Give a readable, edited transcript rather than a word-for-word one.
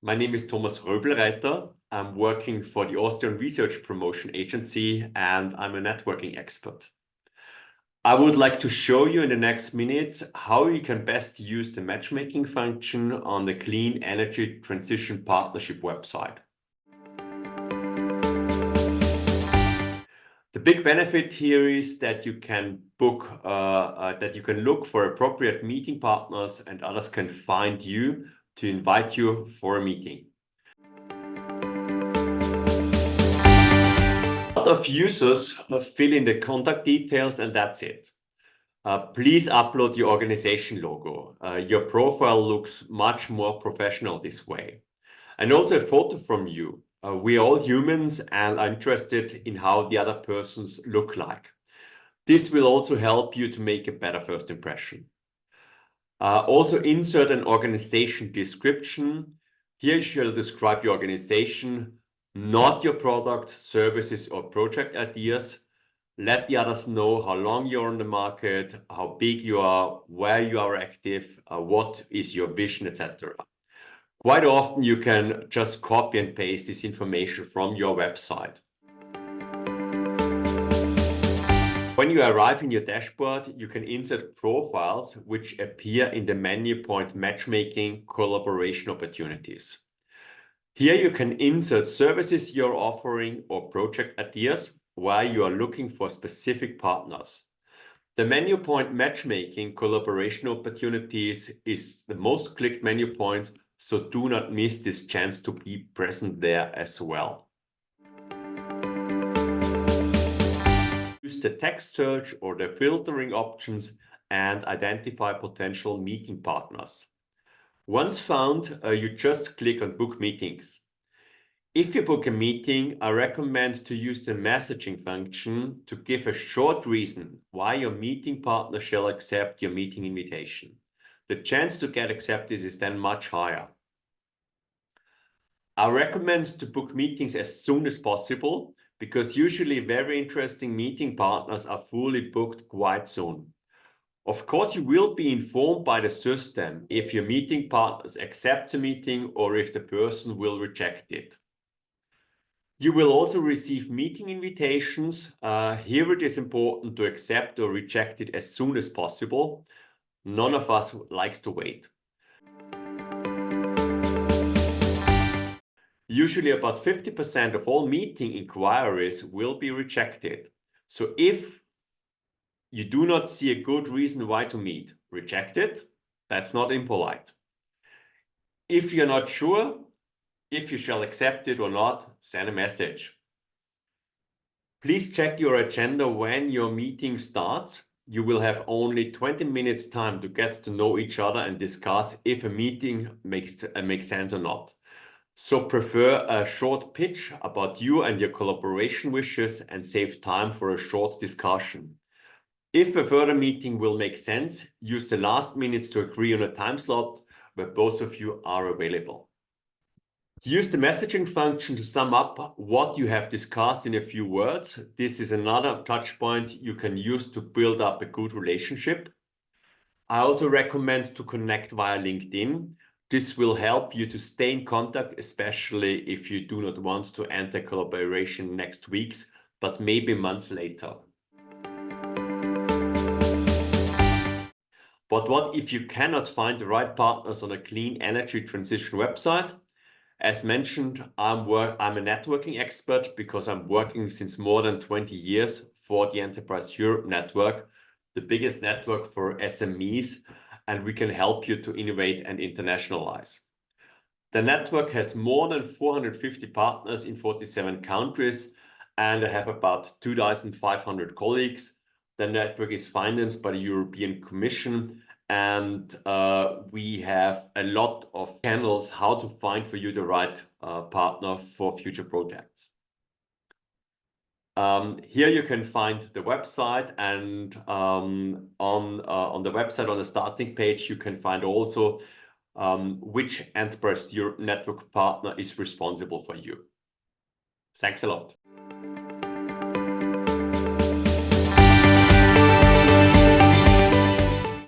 My name is Thomas Röbelreiter. I'm working for the Austrian Research Promotion Agency and I'm a networking expert. I would like to show you in the next minutes how you can best use the matchmaking function on the Clean Energy Transition Partnership website. The big benefit here is that you can look for appropriate meeting partners and others can find you to invite you for a meeting. A lot of users fill in the contact details and that's it. Please upload your organization logo. Your profile looks much more professional this way. And also a photo from you. We're all humans and I'm interested in how the other persons look like. This will also help you to make a better first impression. Also insert an organization description. Here you shall describe your organization, not your product, services or project ideas. Let the others know how long you're on the market, how big you are, where you are active, what is your vision, etc. Quite often you can just copy and paste this information from your website. When you arrive in your dashboard, you can insert profiles which appear in the menu point matchmaking collaboration opportunities. Here you can insert services you're offering or project ideas where you are looking for specific partners. The menu point matchmaking collaboration opportunities is the most clicked menu point, so do not miss this chance to be present there as well. Use the text search or the filtering options and identify potential meeting partners. Once found, you just click on Book Meetings. If you book a meeting, I recommend to use the messaging function to give a short reason why your meeting partner shall accept your meeting invitation. The chance to get accepted is then much higher. I recommend to book meetings as soon as possible because usually very interesting meeting partners are fully booked quite soon. Of course, you will be informed by the system if your meeting partners accept the meeting or if the person will reject it. You will also receive meeting invitations. Here it is important to accept or reject it as soon as possible. None of us likes to wait. Usually about 50% of all meeting inquiries will be rejected. So if you do not see a good reason why to meet, reject it. That's not impolite. If you're not sure if you shall accept it or not, send a message. Please check your agenda when your meeting starts. You will have only 20 minutes time to get to know each other and discuss if a meeting makes sense or not. So prefer a short pitch about you and your collaboration wishes and save time for a short discussion. If a further meeting will make sense, use the last minutes to agree on a time slot where both of you are available. Use the messaging function to sum up what you have discussed in a few words. This is another touch point you can use to build up a good relationship. I also recommend to connect via LinkedIn. This will help you to stay in contact, especially if you do not want to enter collaboration next weeks, but maybe months later. But what if you cannot find the right partners on a clean energy transition website? As mentioned, I'm a networking expert because I'm working since more than 20 years for the Enterprise Europe network, the biggest network for SMEs, and we can help you to innovate and internationalize. The network has more than 450 partners in 47 countries, and I have about 2,500 colleagues. The network is financed by the European Commission, and we have a lot of channels how to find for you the right partner for future projects. Here you can find the website, and on the website, on the starting page, you can find also which Enterprise Europe network partner is responsible for you. Thanks a lot.